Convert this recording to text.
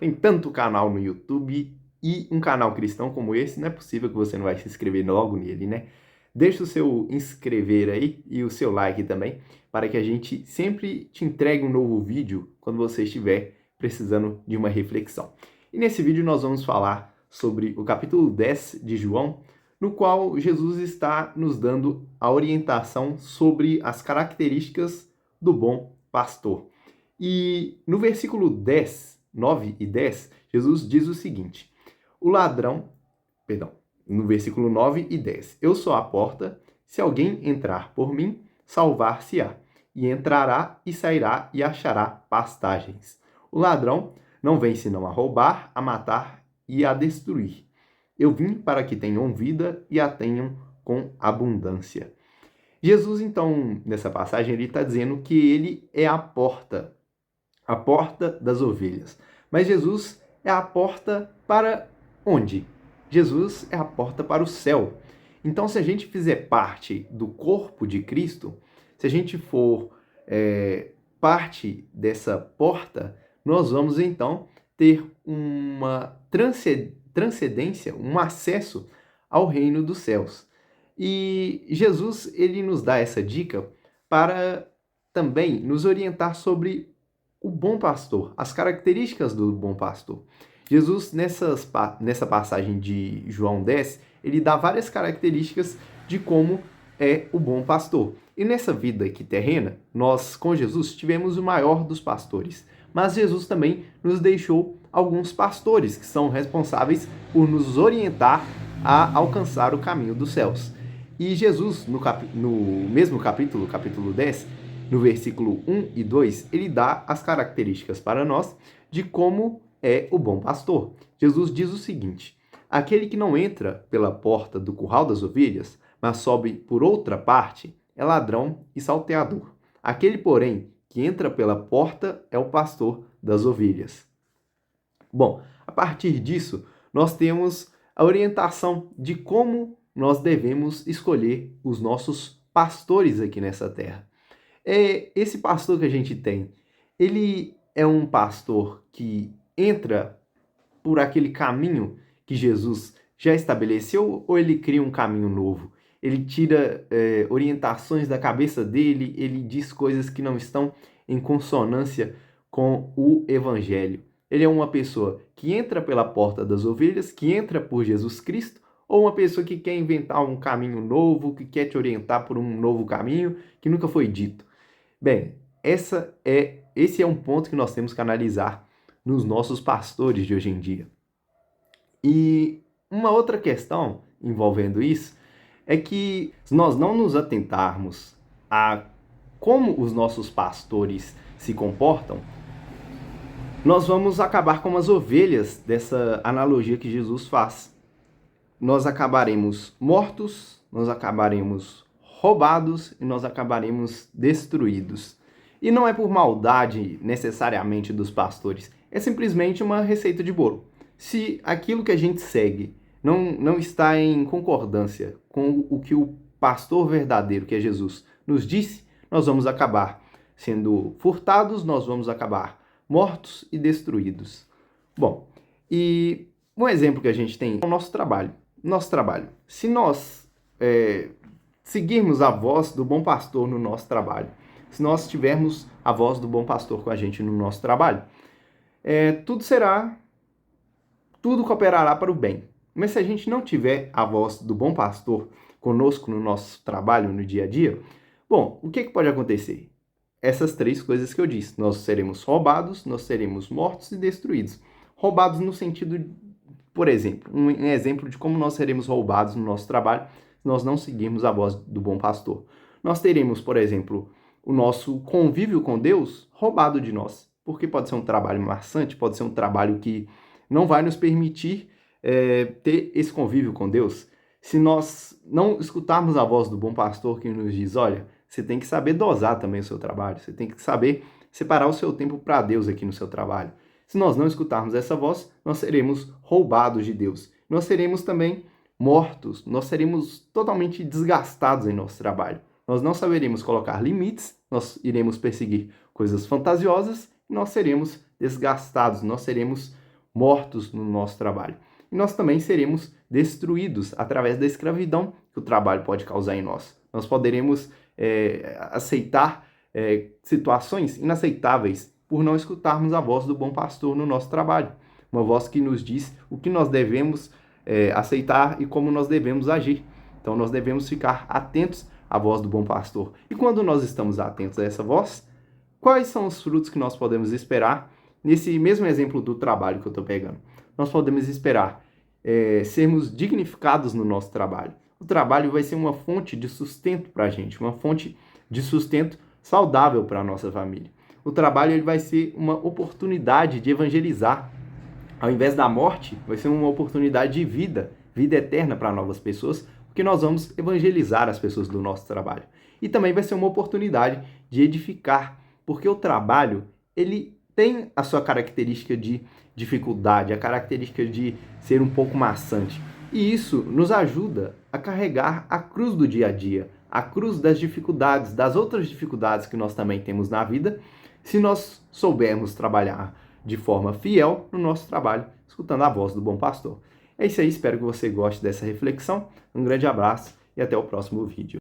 Tem tanto canal no YouTube e um canal cristão como esse, não é possível que você não vai se inscrever logo nele, né? Deixa o seu inscrever aí e o seu like também, para que a gente sempre te entregue um novo vídeo quando você estiver precisando de uma reflexão. E nesse vídeo nós vamos falar sobre o capítulo 10 de João, no qual Jesus está nos dando a orientação sobre as características do bom pastor. E no versículo 10, 9 e 10, Jesus diz o seguinte: no versículo 9 e 10, eu sou a porta, se alguém entrar por mim, salvar-se-á, e entrará e sairá e achará pastagens. O ladrão não vem senão a roubar, a matar e a destruir. Eu vim para que tenham vida e a tenham com abundância. Jesus, então, nessa passagem, ele está dizendo que ele é a porta das ovelhas. Mas Jesus é a porta para onde? Jesus é a porta para o céu. Então, se a gente fizer parte do corpo de Cristo, se a gente for parte dessa porta, nós vamos então ter uma transcendência, um acesso ao reino dos céus. E Jesus, ele nos dá essa dica para também nos orientar sobre o bom pastor, as características do bom pastor. Jesus, nessa passagem de João 10, ele dá várias características de como é o bom pastor. E nessa vida aqui terrena, nós com Jesus tivemos o maior dos pastores. Mas Jesus também nos deixou alguns pastores que são responsáveis por nos orientar a alcançar o caminho dos céus. E Jesus, no mesmo capítulo 10, no versículo 1 e 2, ele dá as características para nós de como é o bom pastor. Jesus diz o seguinte: aquele que não entra pela porta do curral das ovelhas, mas sobe por outra parte, é ladrão e salteador. Aquele, porém, que entra pela porta é o pastor das ovelhas. Bom, a partir disso, nós temos a orientação de como nós devemos escolher os nossos pastores aqui nessa terra. Esse pastor que a gente tem, ele é um pastor que entra por aquele caminho que Jesus já estabeleceu ou ele cria um caminho novo? Ele tira orientações da cabeça dele, ele diz coisas que não estão em consonância com o evangelho. Ele é uma pessoa que entra pela porta das ovelhas, que entra por Jesus Cristo, ou uma pessoa que quer inventar um caminho novo, que quer te orientar por um novo caminho que nunca foi dito? Bem, esse é um ponto que nós temos que analisar nos nossos pastores de hoje em dia. E uma outra questão envolvendo isso é que se nós não nos atentarmos a como os nossos pastores se comportam, nós vamos acabar como as ovelhas dessa analogia que Jesus faz. Nós acabaremos mortos, nós acabaremos roubados e nós acabaremos destruídos. E não é por maldade necessariamente dos pastores, é simplesmente uma receita de bolo. Se aquilo que a gente segue não está em concordância com o que o pastor verdadeiro, que é Jesus, nos disse, nós vamos acabar sendo furtados, nós vamos acabar mortos e destruídos. Bom, e um exemplo que a gente tem é o nosso trabalho. Se nós seguirmos a voz do bom pastor no nosso trabalho, se nós tivermos a voz do bom pastor com a gente no nosso trabalho, tudo cooperará para o bem. Mas se a gente não tiver a voz do bom pastor conosco no nosso trabalho, no dia a dia, bom, o que pode acontecer? Essas três coisas que eu disse. Nós seremos roubados, nós seremos mortos e destruídos. Roubados no sentido, por exemplo, um exemplo de como nós seremos roubados no nosso trabalho se nós não seguirmos a voz do bom pastor. Nós teremos, por exemplo, o nosso convívio com Deus roubado de nós, porque pode ser um trabalho maçante, pode ser um trabalho que não vai nos permitir ter esse convívio com Deus. Se nós não escutarmos a voz do bom pastor que nos diz, olha, você tem que saber dosar também o seu trabalho, você tem que saber separar o seu tempo para Deus aqui no seu trabalho. Se nós não escutarmos essa voz, nós seremos roubados de Deus. Nós seremos também mortos, nós seremos totalmente desgastados em nosso trabalho. Nós não saberemos colocar limites, nós iremos perseguir coisas fantasiosas e nós seremos desgastados, nós seremos mortos no nosso trabalho. E nós também seremos destruídos através da escravidão que o trabalho pode causar em nós. Nós poderemos aceitar situações inaceitáveis por não escutarmos a voz do bom pastor no nosso trabalho. Uma voz que nos diz o que nós devemos aceitar e como nós devemos agir. Então, nós devemos ficar atentos à voz do bom pastor. E quando nós estamos atentos a essa voz, quais são os frutos que nós podemos esperar? Nesse mesmo exemplo do trabalho que eu estou pegando, nós podemos esperar sermos dignificados no nosso trabalho. O trabalho vai ser uma fonte de sustento para a gente, uma fonte de sustento saudável para a nossa família. O trabalho ele vai ser uma oportunidade de evangelizar. Ao invés da morte, vai ser uma oportunidade de vida eterna para novas pessoas, porque nós vamos evangelizar as pessoas do nosso trabalho. E também vai ser uma oportunidade de edificar, porque o trabalho, ele tem a sua característica de dificuldade, a característica de ser um pouco maçante. E isso nos ajuda a carregar a cruz do dia a dia, a cruz das dificuldades, das outras dificuldades que nós também temos na vida, se nós soubermos trabalhar de forma fiel no nosso trabalho, escutando a voz do bom pastor. É isso aí, espero que você goste dessa reflexão. Um grande abraço e até o próximo vídeo.